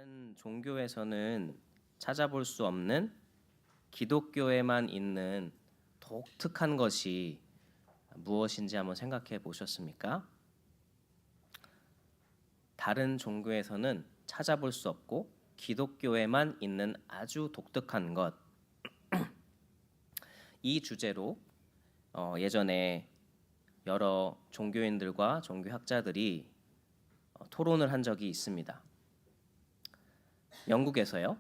다른 종교에서는 찾아볼 수 없는 기독교에만 있는 독특한 것이 무엇인지 한번 생각해 보셨습니까? 다른 종교에서는 찾아볼 수 없고 기독교에만 있는 아주 독특한 것. 이 주제로 예전에 여러 종교인들과 종교학자들이 토론을 한 적이 있습니다. 영국에서요.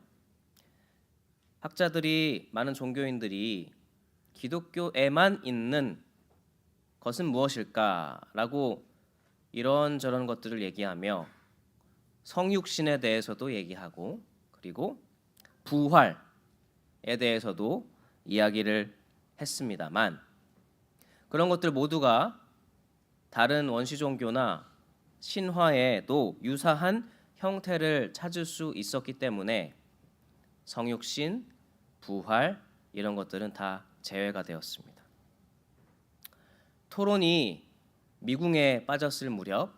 학자들이 많은 종교인들이 기독교에만 있는 것은 무엇일까라고 이런저런 것들을 얘기하며 성육신에 대해서도 얘기하고 그리고 부활에 대해서도 이야기를 했습니다만 그런 것들 모두가 다른 원시 종교나 신화에도 유사한 형태를 찾을 수 있었기 때문에 성육신, 부활 이런 것들은 다 제외가 되었습니다. 토론이 미궁에 빠졌을 무렵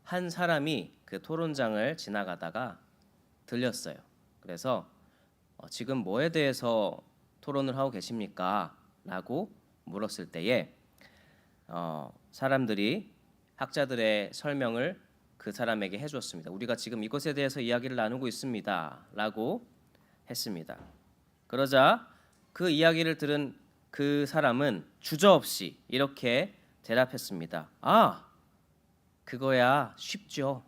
한 사람이 그 토론장을 지나가다가 들렸어요. 그래서 지금 뭐에 대해서 토론을 하고 계십니까? 라고 물었을 때에 사람들이 학자들의 설명을 그 사람에게 해줬습니다. 우리가 지금 이것에 대해서 이야기를 나누고 있습니다. 라고 했습니다. 그러자 그 이야기를 들은 그 사람은 주저없이 이렇게 대답했습니다. 아, 그거야 쉽죠.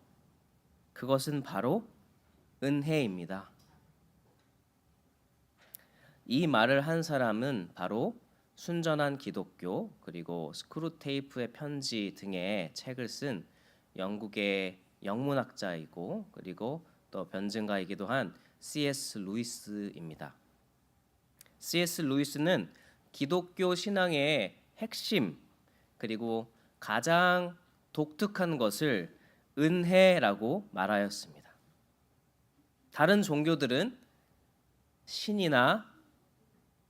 그것은 바로 은혜입니다. 이 말을 한 사람은 바로 순전한 기독교 그리고 스크루테이프의 편지 등의 책을 쓴 영국의 영문학자이고 그리고 또 변증가이기도 한 C.S. 루이스입니다. C.S. 루이스는 기독교 신앙의 핵심 그리고 가장 독특한 것을 은혜라고 말하였습니다. 다른 종교들은 신이나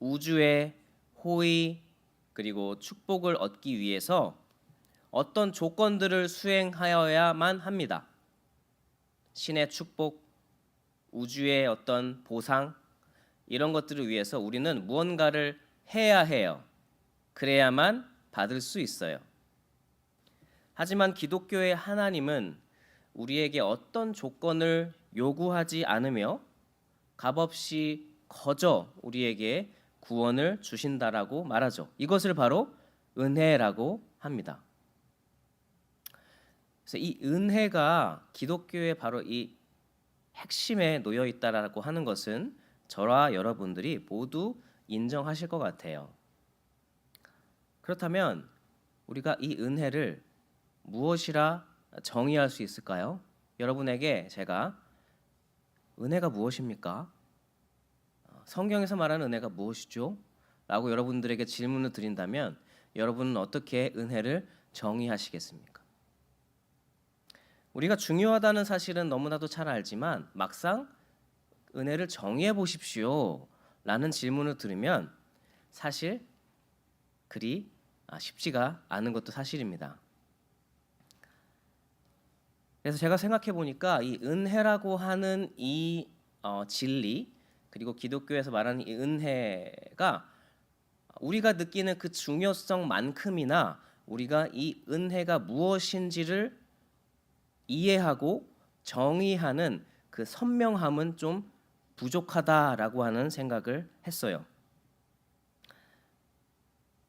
우주의 호의 그리고 축복을 얻기 위해서 어떤 조건들을 수행하여야만 합니다. 신의 축복, 우주의 어떤 보상 이런 것들을 위해서 우리는 무언가를 해야 해요. 그래야만 받을 수 있어요. 하지만 기독교의 하나님은 우리에게 어떤 조건을 요구하지 않으며 값없이 거저 우리에게 구원을 주신다라고 말하죠. 이것을 바로 은혜라고 합니다. 그래서 이 은혜가 기독교의 바로 이 핵심에 놓여 있다라고 하는 것은 저와 여러분들이 모두 인정하실 것 같아요. 그렇다면 우리가 이 은혜를 무엇이라 정의할 수 있을까요? 여러분에게 제가 은혜가 무엇입니까? 성경에서 말하는 은혜가 무엇이죠? 라고 여러분들에게 질문을 드린다면 여러분은 어떻게 은혜를 정의하시겠습니까? 우리가 중요하다는 사실은 너무나도 잘 알지만 막상 은혜를 정의해 보십시오 라는 질문을 들으면 사실 그리 쉽지가 않은 것도 사실입니다. 그래서 제가 생각해 보니까 이 은혜라고 하는 이 진리 그리고 기독교에서 말하는 이 은혜가 우리가 느끼는 그 중요성만큼이나 우리가 이 은혜가 무엇인지를 이해하고 정의하는 그 선명함은 좀 부족하다라고 하는 생각을 했어요.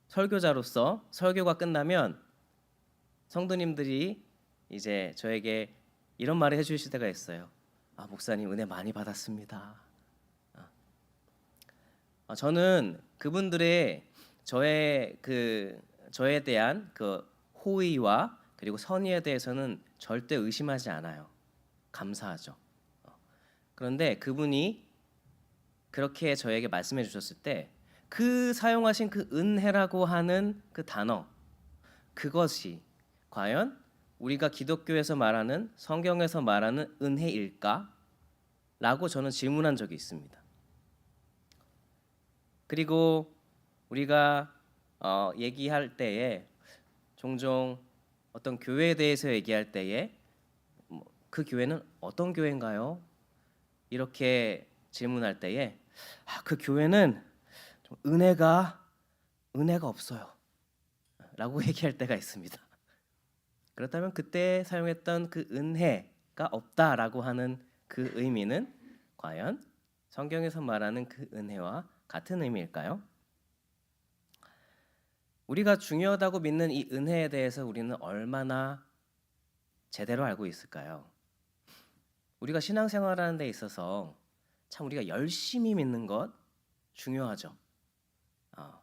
설교자로서 설교가 끝나면 성도님들이 이제 저에게 이런 말을 해주실 때가 있어요. 목사님 은혜 많이 받았습니다. 저는 그분들의 저에 대한 그 호의와 그리고 선의에 대해서는 절대 의심하지 않아요. 감사하죠. 그런데 그분이 그렇게 저에게 말씀해 주셨을 때 그 사용하신 그 은혜라고 하는 그 단어 그것이 과연 우리가 기독교에서 말하는 성경에서 말하는 은혜일까? 라고 저는 질문한 적이 있습니다. 그리고 우리가 얘기할 때에 종종 어떤 교회에 대해서 얘기할 때에 그 교회는 어떤 교회인가요? 이렇게 질문할 때에 그 교회는 좀 은혜가 없어요 라고 얘기할 때가 있습니다. 그렇다면 그때 사용했던 그 은혜가 없다라고 하는 그 의미는 과연 성경에서 말하는 그 은혜와 같은 의미일까요? 우리가 중요하다고 믿는 이 은혜에 대해서 우리는 얼마나 제대로 알고 있을까요? 우리가 신앙생활하는 데 있어서 참 우리가 열심히 믿는 것 중요하죠.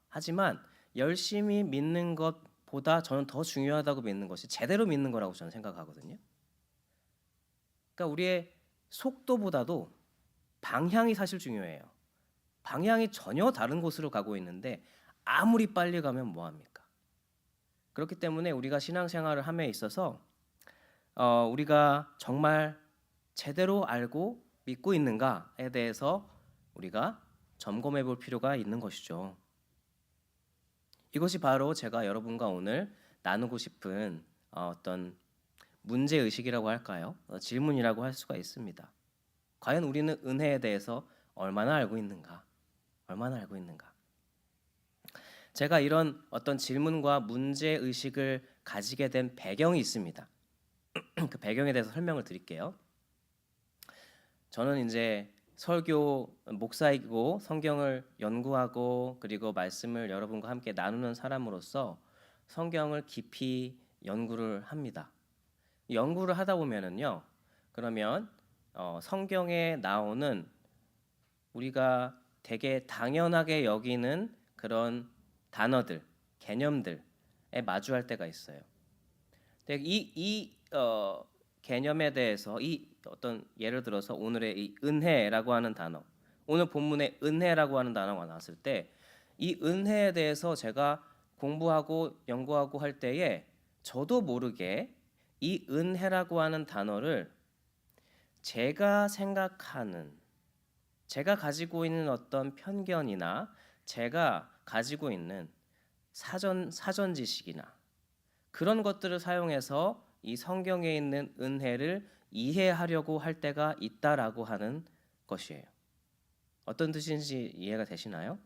하지만 열심히 믿는 것보다 저는 더 중요하다고 믿는 것이 제대로 믿는 거라고 저는 생각하거든요. 그러니까 우리의 속도보다도 방향이 사실 중요해요. 방향이 전혀 다른 곳으로 가고 있는데 아무리 빨리 가면 뭐합니까? 그렇기 때문에 우리가 신앙생활을 함에 있어서 우리가 정말 제대로 알고 믿고 있는가에 대해서 우리가 점검해 볼 필요가 있는 것이죠. 이것이 바로 제가 여러분과 오늘 나누고 싶은 어떤 문제의식이라고 할까요? 질문이라고 할 수가 있습니다. 과연 우리는 은혜에 대해서 얼마나 알고 있는가? 얼마나 알고 있는가? 제가 이런 어떤 질문과 문제의식을 가지게 된 배경이 있습니다. 그 배경에 대해서 설명을 드릴게요. 저는 이제 설교 목사이고 성경을 연구하고 그리고 말씀을 여러분과 함께 나누는 사람으로서 성경을 깊이 연구를 합니다. 연구를 하다 보면은요, 그러면 성경에 나오는 우리가 되게 당연하게 여기는 그런 단어들, 개념들에 마주할 때가 있어요. 이 개념에 대해서 이 어떤 예를 들어서 오늘의 이 은혜라고 하는 단어, 오늘 본문의 은혜라고 하는 단어가 나왔을 때 이 은혜에 대해서 제가 공부하고 연구하고 할 때에 저도 모르게 이 은혜라고 하는 단어를 제가 생각하는, 제가 가지고 있는 어떤 편견이나 제가 가지고 있는 사전 지식이나 그런 것들을 사용해서 이 성경에 있는 은혜를 이해하려고 할 때가 있다라고 하는 것이에요. 어떤 뜻인지 이해가 되시나요?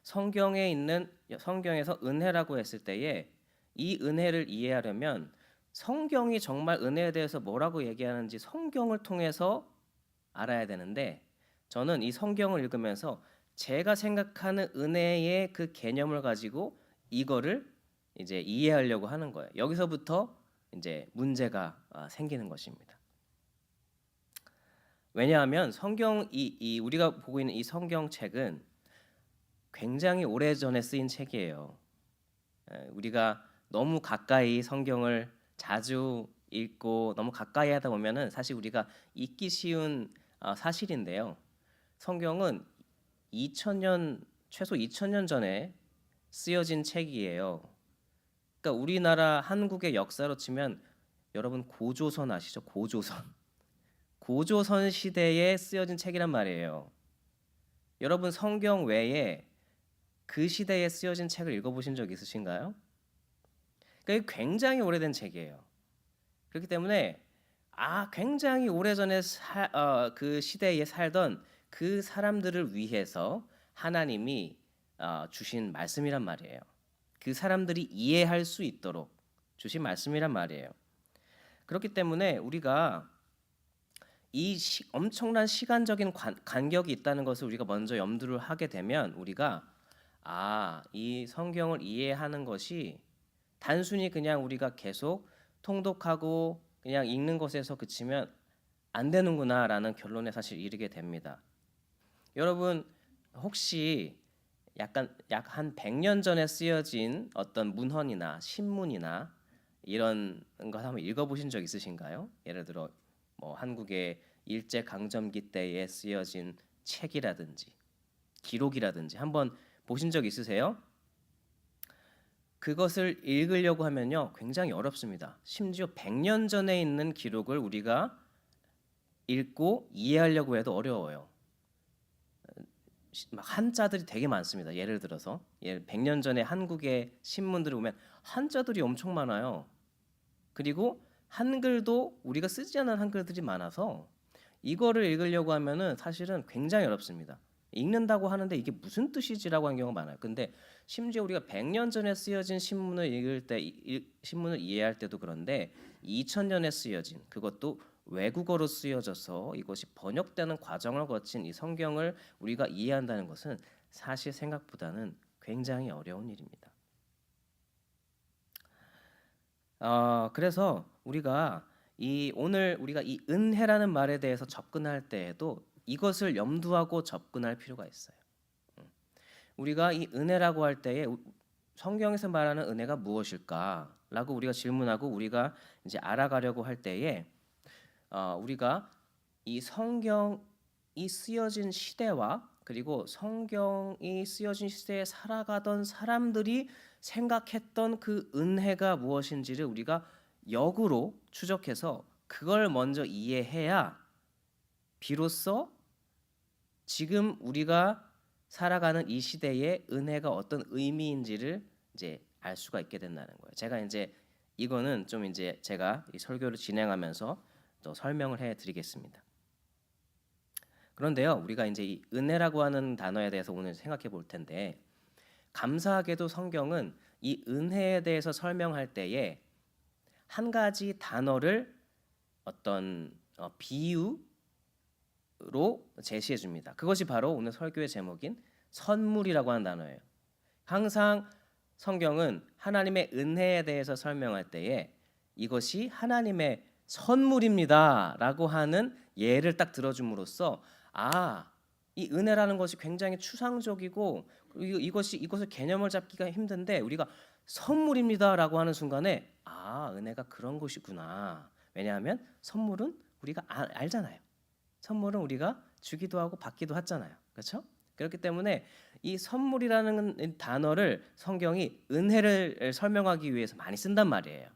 성경에서 은혜라고 했을 때에 이 은혜를 이해하려면 성경이 정말 은혜에 대해서 뭐라고 얘기하는지 성경을 통해서 알아야 되는데 저는 이 성경을 읽으면서 제가 생각하는 은혜의 그 개념을 가지고 이거를 이제 이해하려고 하는 거예요. 여기서부터 이제 문제가 생기는 것입니다. 왜냐하면 우리가 보고 있는 이 성경책은 굉장히 오래전에 쓰인 책이에요. 우리가 너무 가까이 성경을 자주 읽고 너무 가까이 하다 보면은 사실 우리가 잊기 쉬운 사실인데요. 성경은 최소 2000년 전에 쓰여진 책이에요. 그러니까 우리나라 한국의 역사로 치면 여러분 고조선 아시죠? 고조선 시대에 쓰여진 책이란 말이에요. 여러분 성경 외에 그 시대에 쓰여진 책을 읽어보신 적 있으신가요? 그러니까 굉장히 오래된 책이에요. 그렇기 때문에 굉장히 오래전에 그 시대에 살던 그 사람들을 위해서 하나님이 주신 말씀이란 말이에요. 그 사람들이 이해할 수 있도록 주신 말씀이란 말이에요. 그렇기 때문에 우리가 이 엄청난 시간적인 간격이 있다는 것을 우리가 먼저 염두를 하게 되면 우리가 이 성경을 이해하는 것이 단순히 그냥 우리가 계속 통독하고 그냥 읽는 것에서 그치면 안 되는구나라는 결론에 사실 이르게 됩니다. 여러분 혹시 약 한 100년 전에 쓰여진 어떤 문헌이나 신문이나 이런 거 한번 읽어보신 적 있으신가요? 예를 들어 뭐 한국의 일제 강점기 때에 쓰여진 책이라든지 기록이라든지 한번 보신 적 있으세요? 그것을 읽으려고 하면요 굉장히 어렵습니다. 심지어 100년 전에 있는 기록을 우리가 읽고 이해하려고 해도 어려워요. 막 한자들이 되게 많습니다. 예를 들어서 100년 전에 한국의 신문들을 보면 한자들이 엄청 많아요. 그리고 한글도 우리가 쓰지 않은 한글들이 많아서 이거를 읽으려고 하면은 사실은 굉장히 어렵습니다. 읽는다고 하는데 이게 무슨 뜻이지라고 하는 경우가 많아요. 근데 심지어 우리가 100년 전에 쓰여진 신문을 읽을 때 신문을 이해할 때도 그런데 2000년에 쓰여진 그것도 외국어로 쓰여져서 이것이 번역되는 과정을 거친 이 성경을 우리가 이해한다는 것은 사실 생각보다는 굉장히 어려운 일입니다. 그래서 오늘 우리가 이 은혜라는 말에 대해서 접근할 때에도 이것을 염두하고 접근할 필요가 있어요. 우리가 이 은혜라고 할 때에 성경에서 말하는 은혜가 무엇일까라고 우리가 질문하고 우리가 이제 알아가려고 할 때에 우리가 이 성경이 쓰여진 시대와 그리고 성경이 쓰여진 시대에 살아가던 사람들이 생각했던 그 은혜가 무엇인지를 우리가 역으로 추적해서 그걸 먼저 이해해야 비로소 지금 우리가 살아가는 이 시대의 은혜가 어떤 의미인지를 이제 알 수가 있게 된다는 거예요. 제가 이제 이거는 좀 이제 제가 이 설교를 진행하면서 또 설명을 해드리겠습니다. 그런데요, 우리가 이제 이 은혜라고 하는 단어에 대해서 오늘 생각해 볼 텐데, 감사하게도 성경은 이 은혜에 대해서 설명할 때에 한 가지 단어를 어떤 비유로 제시해 줍니다. 그것이 바로 오늘 설교의 제목인 선물이라고 하는 단어예요. 항상 성경은 하나님의 은혜에 대해서 설명할 때에 이것이 하나님의 선물입니다라고 하는 예를 딱 들어줌으로써 이 은혜라는 것이 굉장히 추상적이고 이것을 개념을 잡기가 힘든데 우리가 선물입니다라고 하는 순간에 은혜가 그런 것이구나. 왜냐하면 선물은 우리가 알잖아요. 선물은 우리가 주기도 하고 받기도 하잖아요. 그렇죠? 그렇기 때문에 이 선물이라는 단어를 성경이 은혜를 설명하기 위해서 많이 쓴단 말이에요.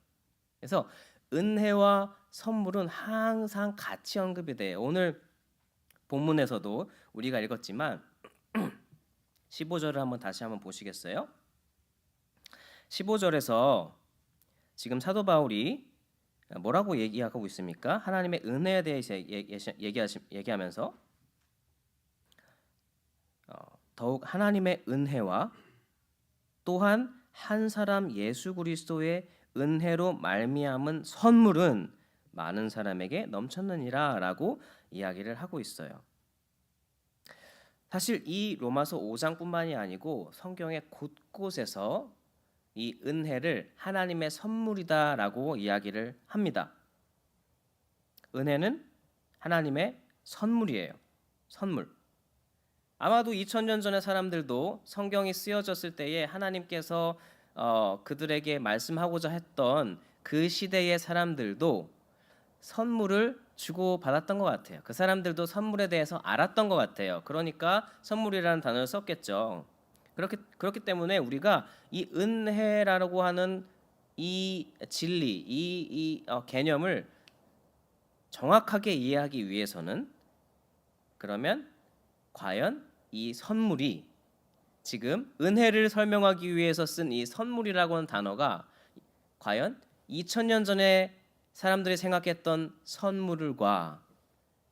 그래서 은혜와 선물은 항상 같이 언급이 돼요. 오늘 본문에서도 우리가 읽었지만 15절을 다시 한번 보시겠어요? 15절에서 지금 사도 바울이 뭐라고 얘기하고 있습니까? 하나님의 은혜에 대해서 얘기하면서 더욱 하나님의 은혜와 또한 한 사람 예수 그리스도의 은혜로 말미암은 선물은 많은 사람에게 넘쳤느니라라고 이야기를 하고 있어요. 사실 이 로마서 5장뿐만이 아니고 성경의 곳곳에서 이 은혜를 하나님의 선물이다라고 이야기를 합니다. 은혜는 하나님의 선물이에요. 선물. 아마도 2000년 전의 사람들도 성경이 쓰여졌을 때에 하나님께서 그들에게 말씀하고자 했던 그 시대의 사람들도 선물을 주고 받았던 것 같아요. 그 사람들도 선물에 대해서 알았던 것 같아요. 그러니까 선물이라는 단어를 썼겠죠. 그렇기 때문에 우리가 이 은혜라고 하는 이 진리, 이 개념을 정확하게 이해하기 위해서는 그러면 과연 이 선물이 지금 은혜를 설명하기 위해서 쓴 이 선물이라고 하는 단어가 과연 2000년 전에 사람들이 생각했던 선물과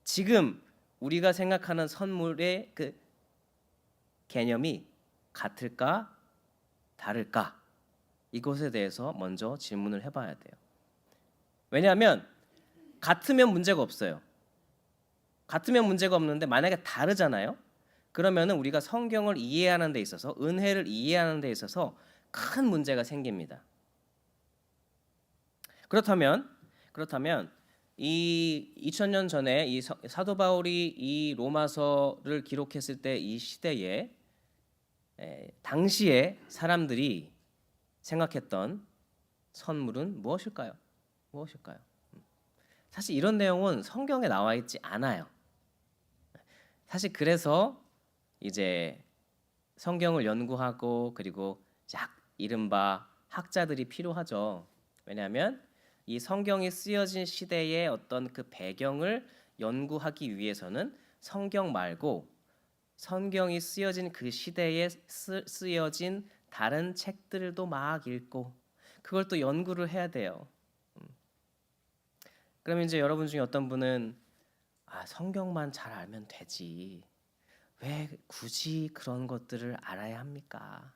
지금 우리가 생각하는 선물의 그 개념이 같을까 다를까 이것에 대해서 먼저 질문을 해봐야 돼요. 왜냐하면 같으면 문제가 없어요. 같으면 문제가 없는데 만약에 다르잖아요. 그러면은 우리가 성경을 이해하는 데 있어서 은혜를 이해하는 데 있어서 큰 문제가 생깁니다. 그렇다면 이 2000년 전에 이 사도 바울이 이 로마서를 기록했을 때 이 시대에 당시에 사람들이 생각했던 선물은 무엇일까요? 사실 이런 내용은 성경에 나와 있지 않아요. 사실 그래서 이제 성경을 연구하고 그리고 이른바 학자들이 필요하죠. 왜냐하면 이 성경이 쓰여진 시대의 어떤 그 배경을 연구하기 위해서는 성경 말고 성경이 쓰여진 그 시대에 쓰여진 다른 책들도 막 읽고 그걸 또 연구를 해야 돼요. 그럼 이제 여러분 중에 어떤 분은 성경만 잘 알면 되지. 왜 굳이 그런 것들을 알아야 합니까?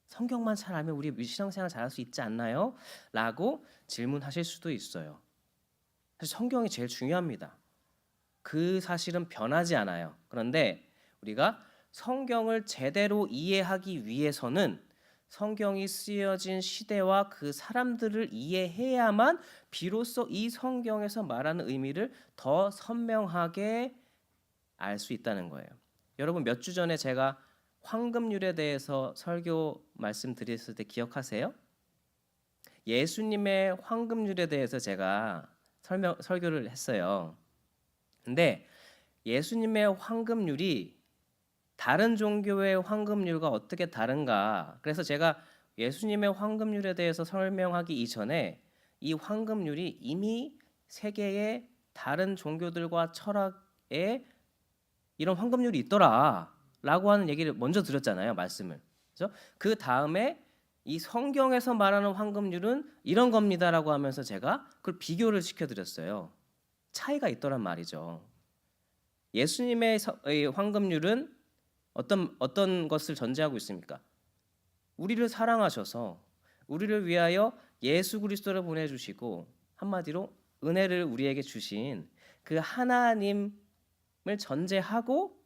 성경만 잘 알면 우리 신앙생활 잘할 수 있지 않나요? 라고 질문하실 수도 있어요. 사실 성경이 제일 중요합니다. 그 사실은 변하지 않아요. 그런데 우리가 성경을 제대로 이해하기 위해서는 성경이 쓰여진 시대와 그 사람들을 이해해야만 비로소 이 성경에서 말하는 의미를 더 선명하게 알 수 있다는 거예요. 여러분 몇 주 전에 제가 황금률에 대해서 설교 말씀드렸을 때 기억하세요? 예수님의 황금률에 대해서 제가 설교를 했어요. 근데 예수님의 황금률이 다른 종교의 황금률과 어떻게 다른가? 그래서 제가 예수님의 황금률에 대해서 설명하기 이전에 이 황금률이 이미 세계의 다른 종교들과 철학에 이런 황금률이 있더라라고 하는 얘기를 먼저 드렸잖아요, 말씀을. 그렇죠? 그 다음에 이 성경에서 말하는 황금률은 이런 겁니다라고 하면서 제가 그걸 비교를 시켜드렸어요. 차이가 있더란 말이죠. 예수님의 황금률은 어떤 것을 전제하고 있습니까? 우리를 사랑하셔서 우리를 위하여 예수 그리스도를 보내주시고 한마디로 은혜를 우리에게 주신 그 하나님을 전제하고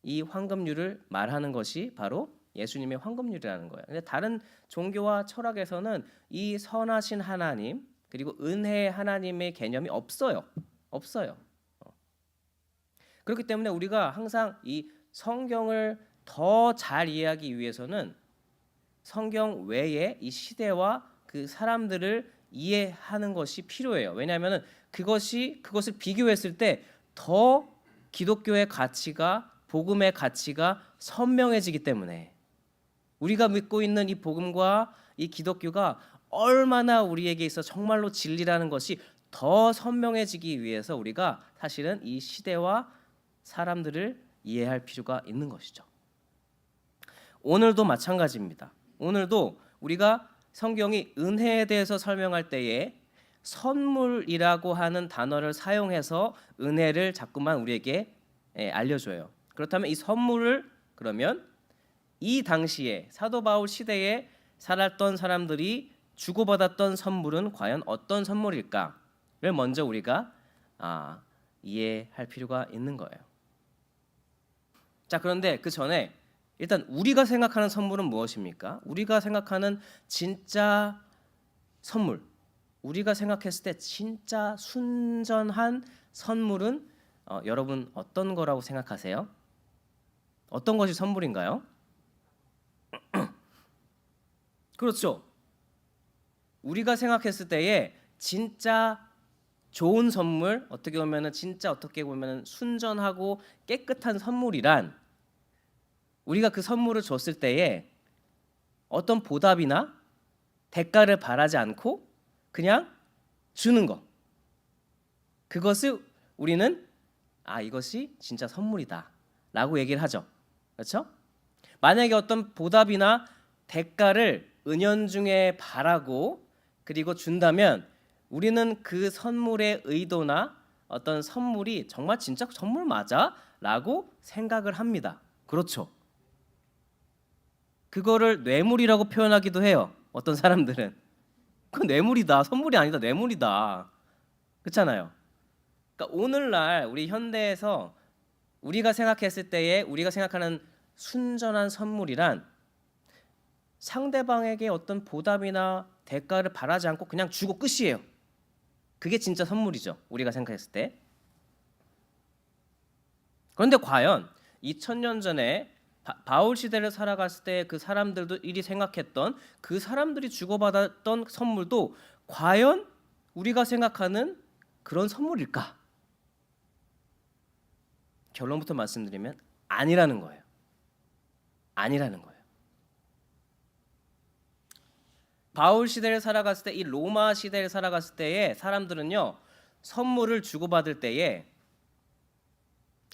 이 황금률을 말하는 것이 바로 예수님의 황금률이라는 거예요. 근데 다른 종교와 철학에서는 이 선하신 하나님 그리고 은혜의 하나님의 개념이 없어요. 그렇기 때문에 우리가 항상 이 성경을 더 잘 이해하기 위해서는 성경 외에 이 시대와 그 사람들을 이해하는 것이 필요해요. 왜냐하면 그것을 비교했을 때 더 기독교의 가치가 복음의 가치가 선명해지기 때문에 우리가 믿고 있는 이 복음과 이 기독교가 얼마나 우리에게 있어 정말로 진리라는 것이 더 선명해지기 위해서 우리가 사실은 이 시대와 사람들을 이해할 필요가 있는 것이죠. 오늘도 마찬가지입니다. 오늘도 우리가 성경이 은혜에 대해서 설명할 때에 선물이라고 하는 단어를 사용해서 은혜를 자꾸만 우리에게 알려줘요. 그렇다면 이 선물을 그러면 이 당시에 사도 바울 시대에 살았던 사람들이 주고받았던 선물은 과연 어떤 선물일까를 먼저 우리가 이해할 필요가 있는 거예요. 자, 그런데 그 전에 일단 우리가 생각하는 선물은 무엇입니까? 우리가 생각하는 진짜 선물, 우리가 생각했을 때 진짜 순전한 선물은 여러분 어떤 거라고 생각하세요? 어떤 것이 선물인가요? 그렇죠. 우리가 생각했을 때에 진짜 좋은 선물, 어떻게 보면 순전하고 깨끗한 선물이란 우리가 그 선물을 줬을 때에 어떤 보답이나 대가를 바라지 않고 그냥 주는 것. 그것을 우리는 이것이 진짜 선물이다라고 얘기를 하죠. 그렇죠? 만약에 어떤 보답이나 대가를 은연중에 바라고 그리고 준다면 우리는 그 선물의 의도나 어떤 선물이 정말 진짜 선물 맞아? 라고 생각을 합니다. 그렇죠. 그거를 뇌물이라고 표현하기도 해요. 어떤 사람들은. 그건 뇌물이다. 선물이 아니다. 뇌물이다. 그렇잖아요. 그러니까 오늘날 우리 현대에서 우리가 생각했을 때에 우리가 생각하는 순전한 선물이란 상대방에게 어떤 보답이나 대가를 바라지 않고 그냥 주고 끝이에요. 그게 진짜 선물이죠. 우리가 생각했을 때. 그런데 과연 2000년 전에 바울 시대를 살아갔을 때 그 사람들도 일이 생각했던 그 사람들이 주고받았던 선물도 과연 우리가 생각하는 그런 선물일까? 결론부터 말씀드리면 아니라는 거예요. 아니라는 거예요. 바울 시대를 살아갔을 때 이 로마 시대를 살아갔을 때에 사람들은요 선물을 주고받을 때에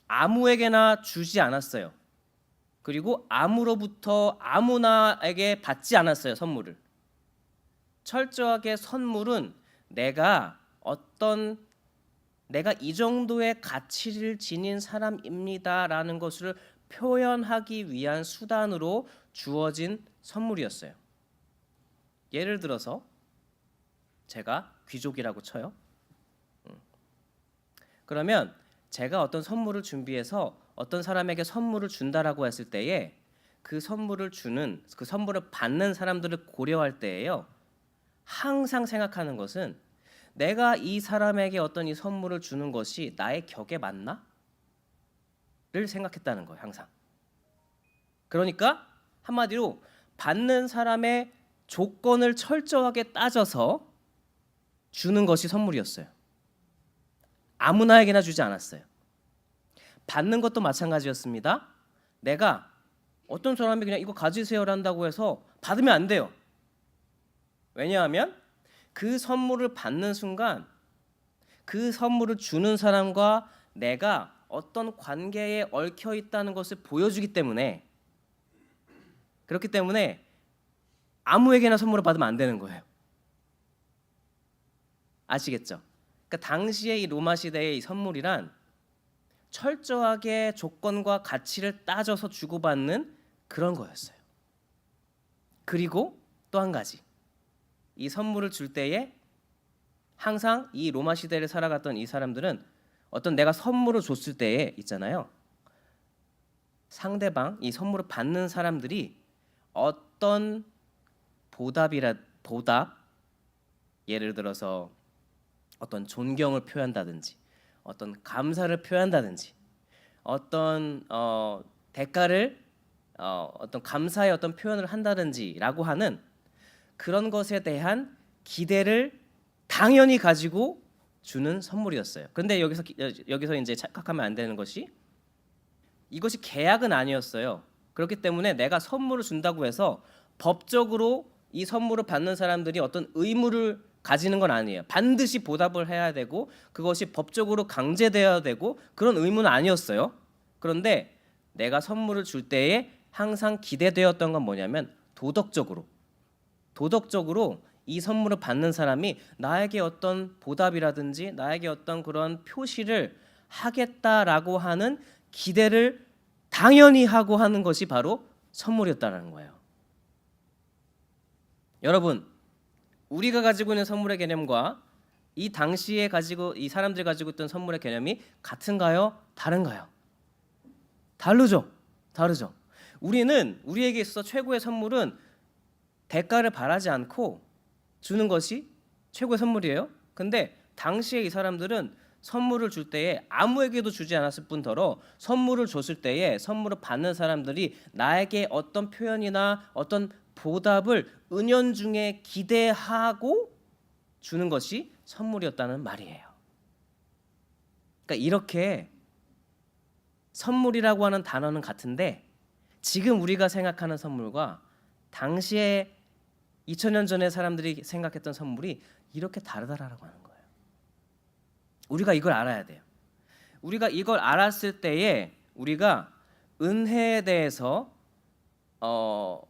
아무에게나 주지 않았어요. 그리고 아무로부터 아무나에게 받지 않았어요. 선물을. 철저하게 선물은 내가 어떤 내가 이 정도의 가치를 지닌 사람입니다라는 것을 표현하기 위한 수단으로 주어진 선물이었어요. 예를 들어서 제가 귀족이라고 쳐요. 그러면 제가 어떤 선물을 준비해서 어떤 사람에게 선물을 준다라고 했을 때에 그 선물을 받는 사람들을 고려할 때에요. 항상 생각하는 것은 내가 이 사람에게 어떤 이 선물을 주는 것이 나의 격에 맞나? 를 생각했다는 거예요, 항상. 그러니까 한마디로 받는 사람의 조건을 철저하게 따져서 주는 것이 선물이었어요. 아무나에게나 주지 않았어요. 받는 것도 마찬가지였습니다. 내가 어떤 사람이 그냥 이거 가지세요를 한다고 해서 받으면 안 돼요. 왜냐하면 그 선물을 받는 순간 그 선물을 주는 사람과 내가 어떤 관계에 얽혀 있다는 것을 보여주기 때문에, 그렇기 때문에 아무에게나 선물을 받으면 안 되는 거예요. 아시겠죠? 그러니까 당시에 이 로마 시대의 이 선물이란 철저하게 조건과 가치를 따져서 주고받는 그런 거였어요. 그리고 또 한 가지, 이 선물을 줄 때에 항상 이 로마 시대를 살아갔던 이 사람들은 어떤 내가 선물을 줬을 때에 있잖아요. 상대방, 이 선물을 받는 사람들이 어떤 보답, 예를 들어서 어떤 존경을 표한다든지 어떤 감사를 표한다든지 어떤 대가를 어떤 감사의 어떤 표현을 한다든지라고 하는 그런 것에 대한 기대를 당연히 가지고 주는 선물이었어요. 근데 여기서 이제 착각하면 안 되는 것이, 이것이 계약은 아니었어요. 그렇기 때문에 내가 선물을 준다고 해서 법적으로 이 선물을 받는 사람들이 어떤 의무를 가지는 건 아니에요. 반드시 보답을 해야 되고 그것이 법적으로 강제되어야 되고 그런 의무는 아니었어요. 그런데 내가 선물을 줄 때에 항상 기대되었던 건 뭐냐면 도덕적으로 이 선물을 받는 사람이 나에게 어떤 보답이라든지 나에게 어떤 그런 표시를 하겠다라고 하는 기대를 당연히 하고 하는 것이 바로 선물이었다는 거예요. 여러분, 우리가 가지고 있는 선물의 개념과 이 당시에 이 사람들이 가지고 있던 선물의 개념이 같은가요? 다른가요? 다르죠. 우리에게 있어서 최고의 선물은 대가를 바라지 않고 주는 것이 최고의 선물이에요. 근데 당시에 이 사람들은 선물을 줄 때에 아무에게도 주지 않았을 뿐더러 선물을 줬을 때에 선물을 받는 사람들이 나에게 어떤 표현이나 어떤 보답을 은연중에 기대하고 주는 것이 선물이었다는 말이에요. 그러니까 이렇게 선물이라고 하는 단어는 같은데 지금 우리가 생각하는 선물과 당시에 2000년 전에 사람들이 생각했던 선물이 이렇게 다르다라고 하는 거예요. 우리가 이걸 알아야 돼요. 우리가 이걸 알았을 때에 우리가 은혜에 대해서 더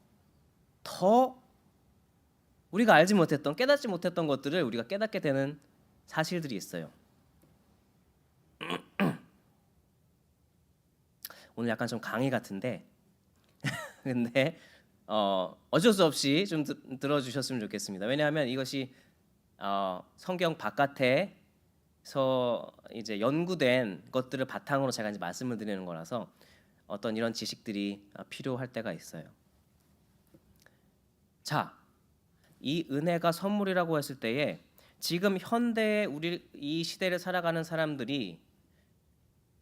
우리가 알지 못했던, 깨닫지 못했던 것들을 우리가 깨닫게 되는 사실들이 있어요. 오늘 약간 좀 강의 같은데 근데 어쩔 수 없이 좀 들어주셨으면 좋겠습니다. 왜냐하면 이것이 성경 바깥에서 이제 연구된 것들을 바탕으로 제가 이제 말씀을 드리는 거라서 어떤 이런 지식들이 필요할 때가 있어요. 자, 이 은혜가 선물이라고 했을 때에 지금 현대의 우리 이 시대를 살아가는 사람들이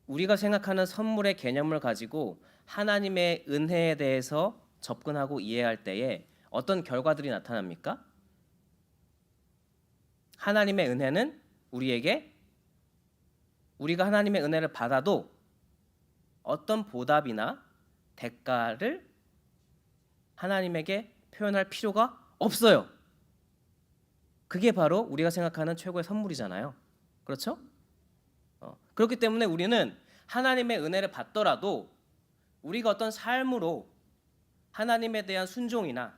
우리가 생각하는 선물의 개념을 가지고 하나님의 은혜에 대해서 접근하고 이해할 때에 어떤 결과들이 나타납니까? 하나님의 은혜는 우리가 하나님의 은혜를 받아도 어떤 보답이나 대가를 하나님에게 표현할 필요가 없어요. 그게 바로 우리가 생각하는 최고의 선물이잖아요. 그렇죠? 그렇기 때문에 우리는 하나님의 은혜를 받더라도 우리가 어떤 삶으로 하나님에 대한 순종이나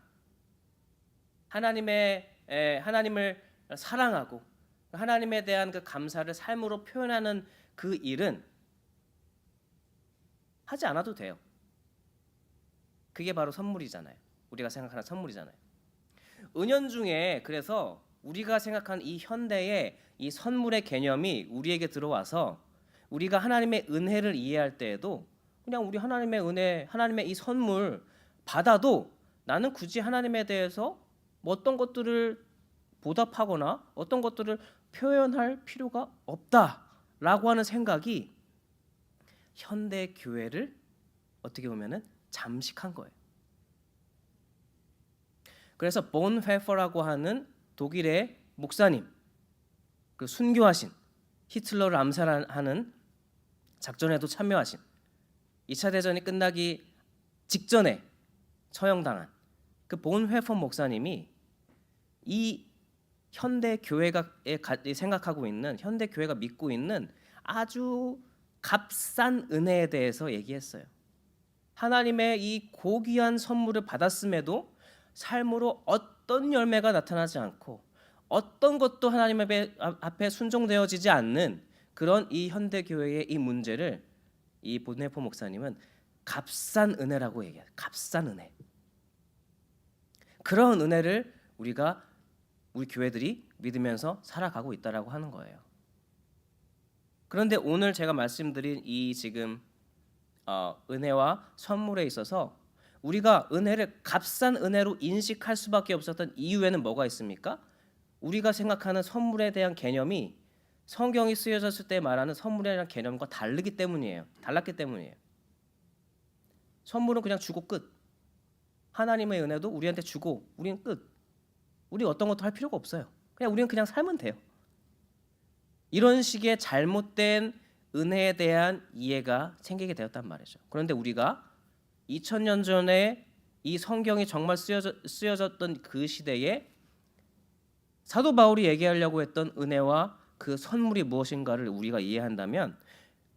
하나님을 사랑하고 하나님에 대한 그 감사를 삶으로 표현하는 그 일은 하지 않아도 돼요. 그게 바로 선물이잖아요. 우리가 생각하는 선물이잖아요. 은연중에 그래서 우리가 생각하는 이 현대의 이 선물의 개념이 우리에게 들어와서 우리가 하나님의 은혜를 이해할 때에도 그냥 우리 하나님의 은혜, 하나님의 이 선물 받아도 나는 굳이 하나님에 대해서 뭐 어떤 것들을 보답하거나 어떤 것들을 표현할 필요가 없다라고 하는 생각이 현대 교회를 어떻게 보면은 잠식한 거예요. 그래서 본헤퍼라고 하는 독일의 목사님, 그 순교하신 히틀러를 암살하는 작전에도 참여하신 2차 대전이 끝나기 직전에 처형당한 그 본헤퍼 목사님이 이 현대 교회가 생각하고 있는 현대 교회가 믿고 있는 아주 값싼 은혜에 대해서 얘기했어요. 하나님의 이 고귀한 선물을 받았음에도 삶으로 어떤 열매가 나타나지 않고 어떤 것도 하나님 앞에 순종되어지지 않는 그런 이 현대 교회의 이 문제를 이 본헤퍼 목사님은 값싼 은혜라고 얘기해요. 값싼 은혜. 그런 은혜를 우리 교회들이 믿으면서 살아가고 있다라고 하는 거예요. 그런데 오늘 제가 말씀드린 이 지금 은혜와 선물에 있어서 우리가 은혜를 값싼 은혜로 인식할 수밖에 없었던 이유에는 뭐가 있습니까? 우리가 생각하는 선물에 대한 개념이 성경이 쓰여졌을 때 말하는 선물에 대한 개념과 달랐기 때문이에요. 선물은 그냥 주고 끝. 하나님의 은혜도 우리한테 주고 우리는 끝. 우리 어떤 것도 할 필요가 없어요. 우리는 그냥 살면 돼요. 이런 식의 잘못된 은혜에 대한 이해가 생기게 되었단 말이죠. 그런데 우리가 2000년 전에 이 성경이 정말 쓰여졌던 그 시대에 사도 바울이 얘기하려고 했던 은혜와 그 선물이 무엇인가를 우리가 이해한다면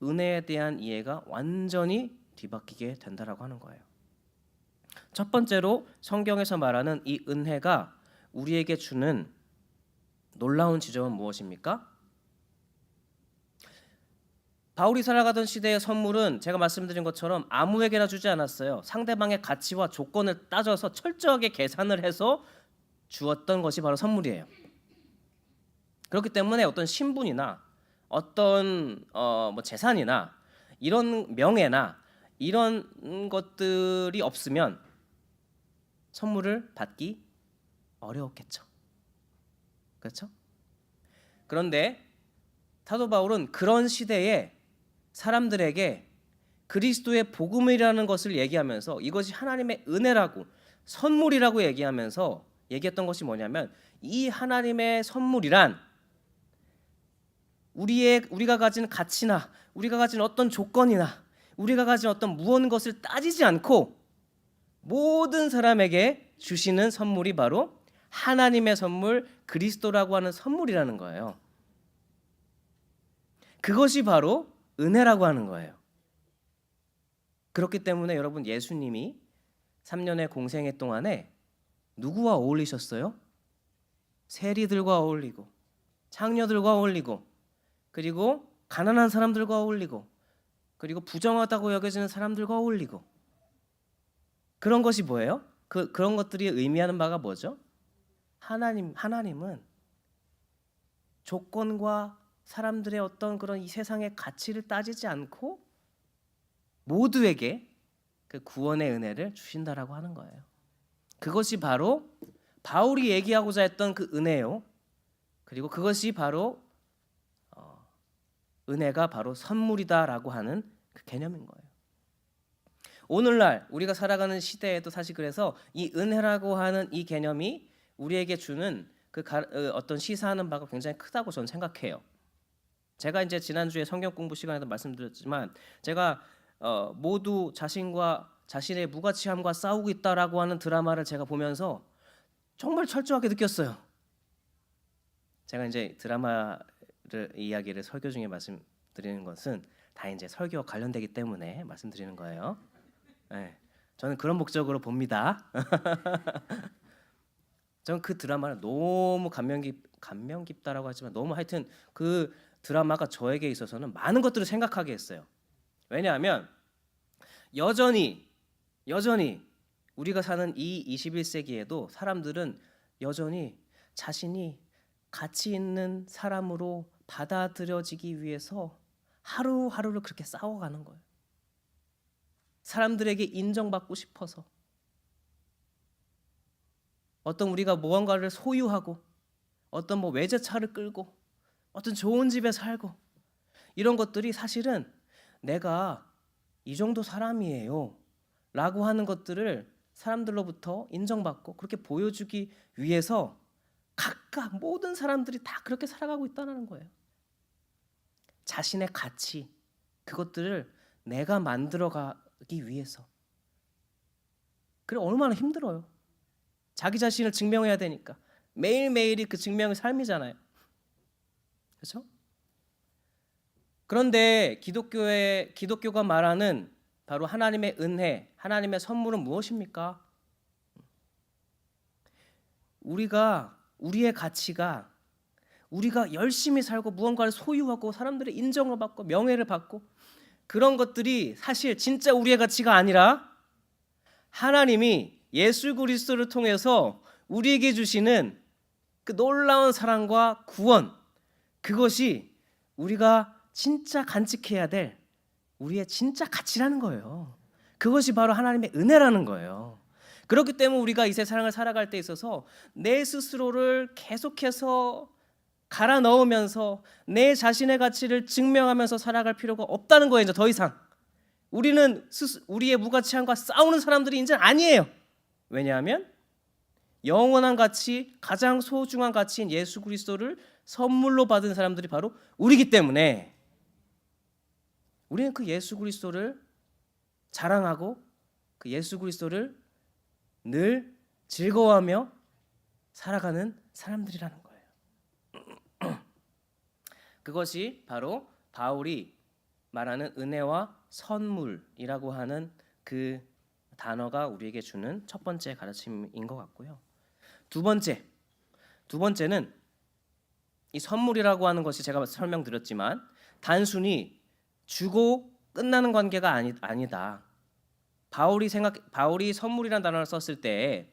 은혜에 대한 이해가 완전히 뒤바뀌게 된다라고 하는 거예요. 첫 번째로 성경에서 말하는 이 은혜가 우리에게 주는 놀라운 지점은 무엇입니까? 바울이 살아가던 시대의 선물은 제가 말씀드린 것처럼 아무에게나 주지 않았어요. 상대방의 가치와 조건을 따져서 철저하게 계산을 해서 주었던 것이 바로 선물이에요. 그렇기 때문에 어떤 신분이나 어떤 뭐 재산이나 이런 명예나 이런 것들이 없으면 선물을 받기 어려웠겠죠. 그렇죠? 그런데 사도 바울은 그런 시대에 사람들에게 그리스도의 복음이라는 것을 얘기하면서 이것이 하나님의 은혜라고 선물이라고 얘기하면서 얘기했던 것이 뭐냐면 이 하나님의 선물이란 우리가 가진 가치나 우리가 가진 어떤 조건이나 우리가 가진 어떤 무언것을 따지지 않고 모든 사람에게 주시는 선물이 바로 하나님의 선물 그리스도라고 하는 선물이라는 거예요. 그것이 바로 은혜라고 하는 거예요. 그렇기 때문에 여러분 예수님이 3년의 공생애 동안에 누구와 어울리셨어요? 세리들과 어울리고 창녀들과 어울리고 그리고 가난한 사람들과 어울리고 그리고 부정하다고 여겨지는 사람들과 어울리고 그런 것이 뭐예요? 그런 것들이 의미하는 바가 뭐죠? 하나님은 조건과 사람들의 어떤 그런 이 세상의 가치를 따지지 않고 모두에게 그 구원의 은혜를 주신다라고 하는 거예요. 그것이 바로 바울이 얘기하고자 했던 그 은혜요. 그리고 그것이 바로 은혜가 바로 선물이다라고 하는 그 개념인 거예요. 오늘날 우리가 살아가는 시대에도 사실 그래서 이 은혜라고 하는 이 개념이 우리에게 주는 어떤 시사하는 바가 굉장히 크다고 저는 생각해요. 제가 이제 지난주에 성경 공부 시간에도 말씀드렸지만 제가 모두 자신의 무가치함과 싸우고 있다라고 하는 드라마를 제가 보면서 정말 철저하게 느꼈어요. 제가 이제 이야기를 설교 중에 말씀드리는 것은 다 이제 설교와 관련되기 때문에 말씀드리는 거예요. 네, 저는 그런 목적으로 봅니다. 저는 그 드라마를 너무 감명 감명 깊다라고 하지만 너무 하여튼 그 드라마가 저에게 있어서는 많은 것들을 생각하게 했어요. 왜냐하면 여전히 우리가 사는 이 21세기에도 사람들은 여전히 자신이 가치 있는 사람으로 받아들여지기 위해서 하루하루를 그렇게 싸워가는 거예요. 사람들에게 인정받고 싶어서, 어떤 우리가 무언가를 소유하고, 어떤 뭐 외제차를 끌고, 어떤 좋은 집에 살고, 이런 것들이 사실은 내가 이 정도 사람이에요 라고 하는 것들을 사람들로부터 인정받고 그렇게 보여주기 위해서 각각 모든 사람들이 다 그렇게 살아가고 있다는 거예요. 자신의 가치, 그것들을 내가 만들어가기 위해서. 그래 얼마나 힘들어요. 자기 자신을 증명해야 되니까 매일매일이 그 증명의 삶이잖아요. 그렇죠? 그런데 기독교가 말하는 바로 하나님의 은혜, 하나님의 선물은 무엇입니까? 우리의 가치가 우리가 열심히 살고 무언가를 소유하고 사람들의 인정을 받고 명예를 받고 그런 것들이 사실 진짜 우리의 가치가 아니라 하나님이 예수 그리스도를 통해서 우리에게 주시는 그 놀라운 사랑과 구원, 그것이 우리가 진짜 간직해야 될 우리의 진짜 가치라는 거예요. 그것이 바로 하나님의 은혜라는 거예요. 그렇기 때문에 우리가 이 세상을 살아갈 때 있어서 내 스스로를 계속해서 갈아 넣으면서 내 자신의 가치를 증명하면서 살아갈 필요가 없다는 거예요. 이제 더 이상 우리는 우리의 무가치함과 싸우는 사람들이 이제 아니에요. 왜냐하면 영원한 가치, 가장 소중한 가치인 예수 그리스도를 선물로 받은 사람들이 바로 우리이기 때문에 우리는 그 예수 그리스도를 자랑하고 그 예수 그리스도를 늘 즐거워하며 살아가는 사람들이라는 거예요. 그것이 바로 바울이 말하는 은혜와 선물이라고 하는 그 단어가 우리에게 주는 첫 번째 가르침인 것 같고요. 두 번째는 이 선물이라고 하는 것이 제가 설명드렸지만 단순히 주고 끝나는 관계가 아니다. 바울이 선물이라는 단어를 썼을 때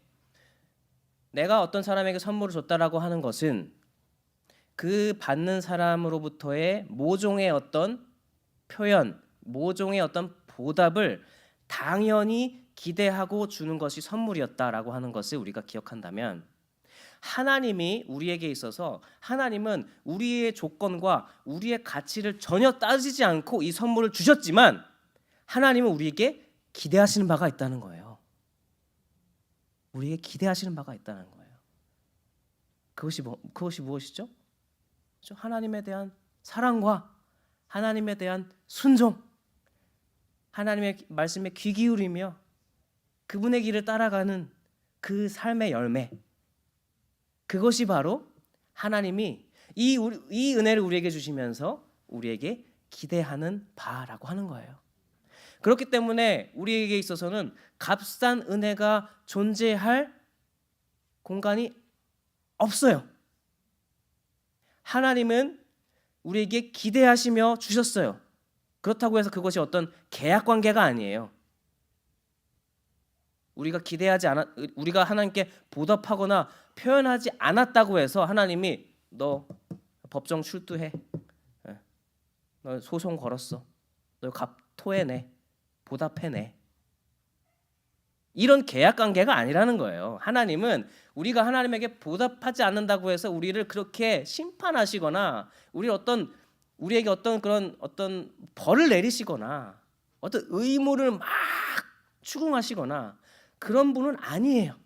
내가 어떤 사람에게 선물을 줬다라고 하는 것은 그 받는 사람으로부터의 모종의 어떤 표현, 모종의 어떤 보답을 당연히 기대하고 주는 것이 선물이었다라고 하는 것을 우리가 기억한다면 하나님이 우리에게 있어서 하나님은 우리의 조건과 우리의 가치를 전혀 따지지 않고 이 선물을 주셨지만 하나님은 우리에게 기대하시는 바가 있다는 거예요. 우리에게 기대하시는 바가 있다는 거예요. 그것이 무엇이죠? 하나님에 대한 사랑과 하나님에 대한 순종, 하나님의 말씀에 귀 기울이며 그분의 길을 따라가는 그 삶의 열매, 그것이 바로 하나님이 이 은혜를 우리에게 주시면서 우리에게 기대하는 바라고 하는 거예요. 그렇기 때문에 우리에게 있어서는 값싼 은혜가 존재할 공간이 없어요. 하나님은 우리에게 기대하시며 주셨어요. 그렇다고 해서 그것이 어떤 계약 관계가 아니에요. 우리가 하나님께 보답하거나 표현하지 않았다고 해서 하나님이 너 법정 출두해, 너 소송 걸었어, 너 값 토해내, 보답해내, 이런 계약 관계가 아니라는 거예요. 하나님은 우리가 하나님에게 보답하지 않는다고 해서 우리를 그렇게 심판하시거나 우리에게 어떤 벌을 내리시거나 어떤 의무를 막 추궁하시거나 그런 분은 아니에요.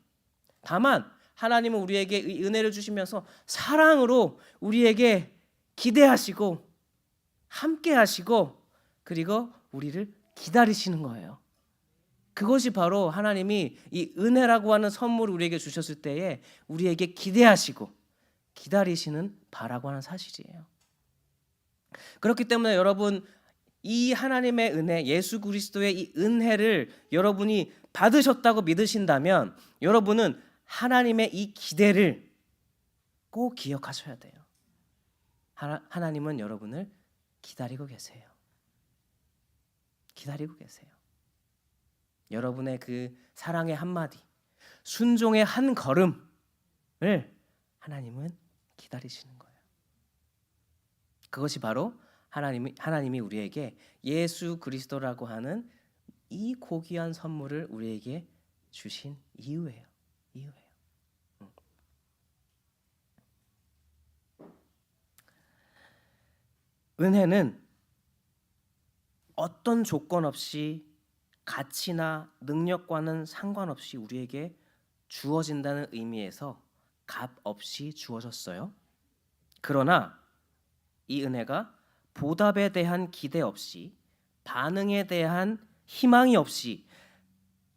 다만 하나님은 우리에게 이 은혜를 주시면서 사랑으로 우리에게 기대하시고 함께하시고 그리고 우리를 기다리시는 거예요. 그것이 바로 하나님이 이 은혜라고 하는 선물을 우리에게 주셨을 때에 우리에게 기대하시고 기다리시는 바라고 하는 사실이에요. 그렇기 때문에 여러분, 이 하나님의 은혜, 예수 그리스도의 이 은혜를 여러분이 받으셨다고 믿으신다면 여러분은 하나님의 이 기대를 꼭 기억하셔야 돼요. 하나님은 여러분을 기다리고 계세요. 기다리고 계세요. 여러분의 그 사랑의 한마디, 순종의 한 걸음을 하나님은 기다리시는 거예요. 그것이 바로 하나님이 우리에게 예수 그리스도라고 하는 이 고귀한 선물을 우리에게 주신 이유예요. 은혜는 어떤 조건 없이 가치나 능력과는 상관없이 우리에게 주어진다는 의미에서 값 없이 주어졌어요. 그러나 이 은혜가 보답에 대한 기대 없이, 반응에 대한 희망이 없이,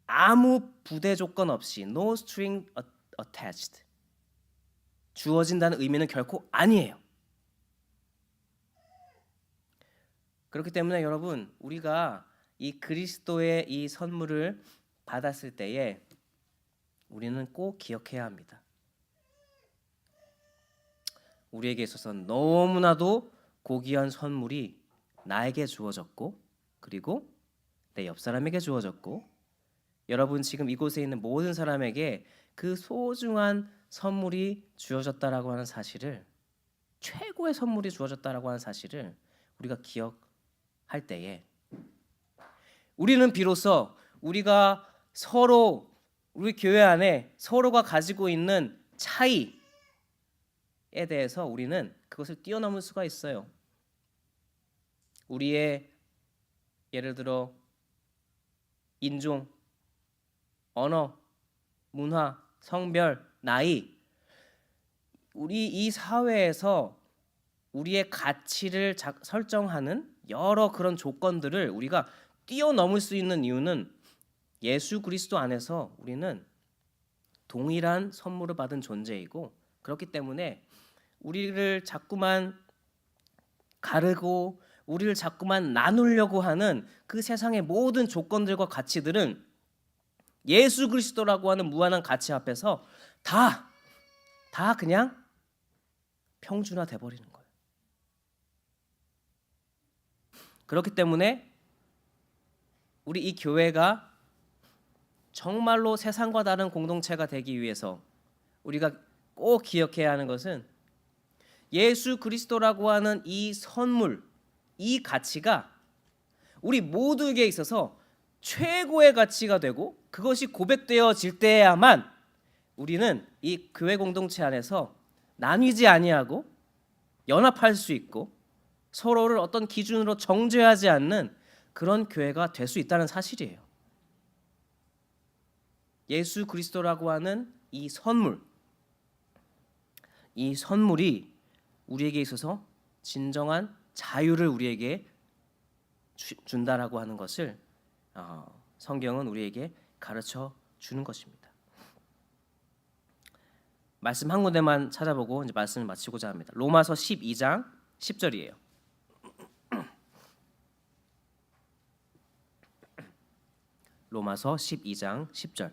아무 부대 조건 없이 no string attached 주어진다는 의미는 결코 아니에요. 그렇기 때문에 여러분, 우리가 이 그리스도의 이 선물을 받았을 때에 우리는 꼭 기억해야 합니다. 우리에게 있어서 너무나도 고귀한 선물이 나에게 주어졌고, 그리고 내 옆 사람에게 주어졌고, 여러분 지금 이곳에 있는 모든 사람에게 그 소중한 선물이 주어졌다라고 하는 사실을, 최고의 선물이 주어졌다라고 하는 사실을 우리가 기억할 때에 우리는 비로소 우리가 서로, 우리 교회 안에 서로가 가지고 있는 차이에 대해서 우리는 그것을 뛰어넘을 수가 있어요. 우리의 예를 들어 인종, 언어, 문화, 성별, 나이, 우리 이 사회에서 우리의 가치를 설정하는 여러 그런 조건들을 우리가 뛰어넘을 수 있는 이유는 예수 그리스도 안에서 우리는 동일한 선물을 받은 존재이고, 그렇기 때문에 우리를 자꾸만 가르고 우리를 자꾸만 나누려고 하는 그 세상의 모든 조건들과 가치들은 예수 그리스도라고 하는 무한한 가치 앞에서 다 그냥 평준화돼 버리는 거예요. 그렇기 때문에 우리 이 교회가 정말로 세상과 다른 공동체가 되기 위해서 우리가 꼭 기억해야 하는 것은 예수 그리스도라고 하는 이 선물, 이 가치가 우리 모두에게 있어서 최고의 가치가 되고, 그것이 고백되어질 때야만 우리는 이 교회 공동체 안에서 나뉘지 아니하고 연합할 수 있고 서로를 어떤 기준으로 정죄하지 않는 그런 교회가 될 수 있다는 사실이에요. 예수 그리스도라고 하는 이 선물이 우리에게 있어서 진정한 자유를 우리에게 준다라고 하는 것을 성경은 우리에게 가르쳐 주는 것입니다. 말씀 한 군데만 찾아보고 이제 말씀을 마치고자 합니다. 로마서 12장 10절이에요. 로마서 12장 10절.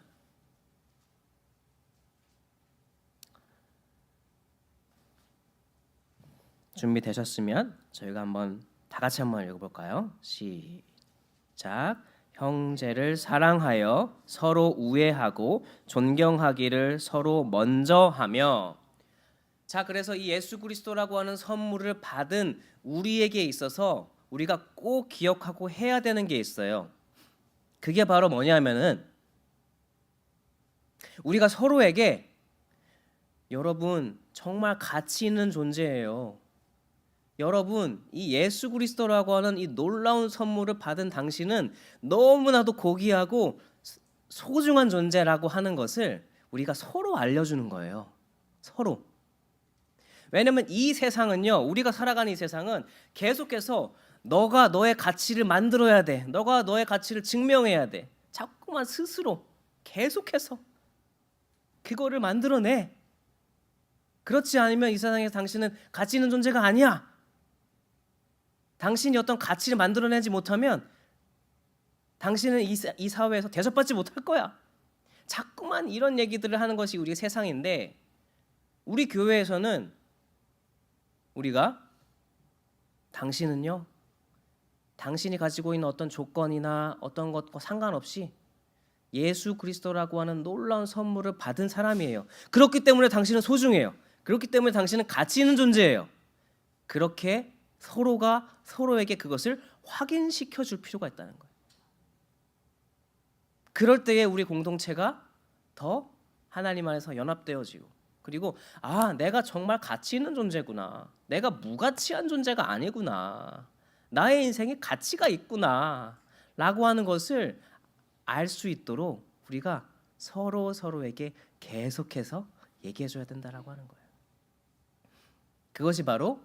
준비되셨으면 저희가 다 같이 한번 읽어볼까요? 시작. 형제를 사랑하여 서로 우애하고 존경하기를 서로 먼저 하며. 자, 그래서 이 예수 그리스도라고 하는 선물을 받은 우리에게 있어서 우리가 꼭 기억하고 해야 되는 게 있어요. 그게 바로 뭐냐면은 우리가 서로에게, 여러분 정말 가치 있는 존재예요. 여러분, 이 예수 그리스도라고 하는 이 놀라운 선물을 받은 당신은 너무나도 고귀하고 소중한 존재라고 하는 것을 우리가 서로 알려주는 거예요. 서로. 왜냐면 이 세상은요, 우리가 살아가는 이 세상은 계속해서 너가 너의 가치를 만들어야 돼, 너가 너의 가치를 증명해야 돼, 자꾸만 스스로 계속해서 그거를 만들어내. 그렇지 않으면 이 세상에서 당신은 가치 있는 존재가 아니야. 당신이 어떤 가치를 만들어내지 못하면 당신은 이 사회에서 대접받지 못할 거야. 자꾸만 이런 얘기들을 하는 것이 우리의 세상인데, 우리 교회에서는 우리가 당신은요, 당신이 가지고 있는 어떤 조건이나 어떤 것과 상관없이 예수 그리스도라고 하는 놀라운 선물을 받은 사람이에요. 그렇기 때문에 당신은 소중해요. 그렇기 때문에 당신은 가치 있는 존재예요. 그렇게 서로가 서로에게 그것을 확인시켜 줄 필요가 있다는 거예요. 그럴 때에 우리 공동체가 더 하나님 안에서 연합되어지고, 그리고 내가 정말 가치 있는 존재구나. 내가 무가치한 존재가 아니구나. 나의 인생에 가치가 있구나. 라고 하는 것을 알 수 있도록 우리가 서로에게 계속해서 얘기해 줘야 된다라고 하는 거예요. 그것이 바로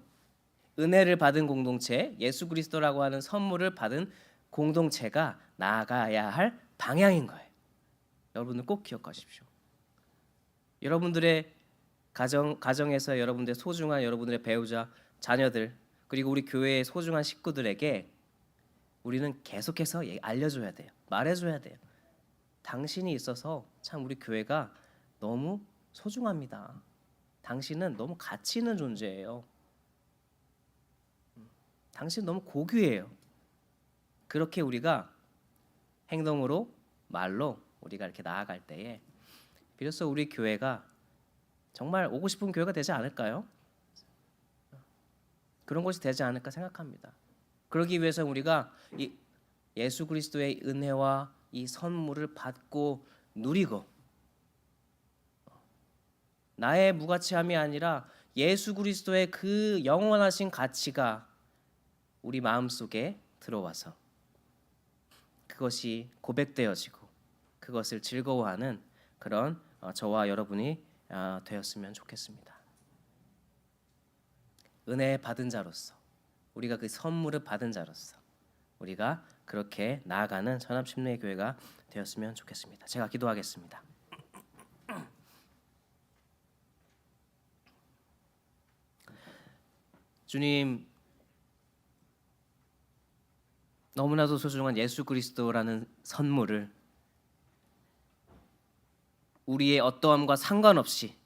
은혜를 받은 공동체, 예수 그리스도라고 하는 선물을 받은 공동체가 나아가야 할 방향인 거예요. 여러분은 꼭 기억하십시오. 여러분들의 가정에서 여러분들의 소중한 여러분들의 배우자, 자녀들, 그리고 우리 교회의 소중한 식구들에게 우리는 계속해서 알려줘야 돼요. 말해줘야 돼요. 당신이 있어서 참 우리 교회가 너무 소중합니다. 당신은 너무 가치 있는 존재예요. 당신 너무 고귀해요. 그렇게 우리가 행동으로, 말로 우리가 이렇게 나아갈 때에 비로소 우리 교회가 정말 오고 싶은 교회가 되지 않을까요? 그런 것이 되지 않을까 생각합니다. 그러기 위해서 우리가 이 예수 그리스도의 은혜와 이 선물을 받고 누리고, 나의 무가치함이 아니라 예수 그리스도의 그 영원하신 가치가 우리 마음속에 들어와서 그것이 고백되어지고 그것을 즐거워하는 그런 저와 여러분이 되었으면 좋겠습니다. 은혜 받은 자로서, 우리가 그 선물을 받은 자로서 우리가 그렇게 나아가는 전합침례 교회가 되었으면 좋겠습니다. 제가 기도하겠습니다. 주님, 너무나도 소중한 예수 그리스도라는 선물을 우리의 어떠함과 상관없이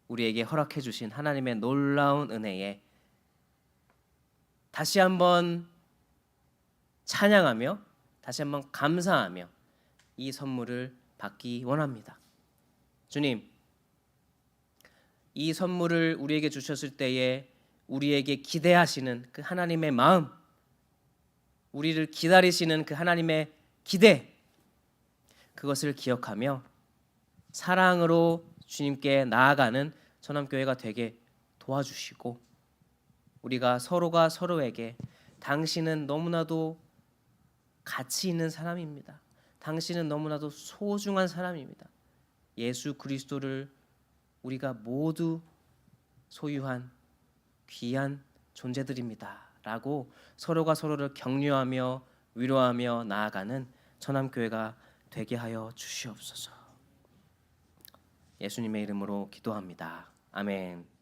우리에게 허락해 주신 하나님의 놀라운 은혜에 다시 한번 찬양하며 다시 한번 감사하며 이 선물을 받기 원합니다. 주님, 이 선물을 우리에게 주셨을 때에 우리에게 기대하시는 그 하나님의 마음, 우리를 기다리시는 그 하나님의 기대, 그것을 기억하며 사랑으로 주님께 나아가는 전함교회가 되게 도와주시고, 우리가 서로가 서로에게 당신은 너무나도 가치 있는 사람입니다. 당신은 너무나도 소중한 사람입니다. 예수 그리스도를 우리가 모두 소유한 귀한 존재들입니다. 라고 서로가 서로를 격려하며 위로하며 나아가는 전함교회가 되게 하여 주시옵소서. 예수님의 이름으로 기도합니다. 아멘.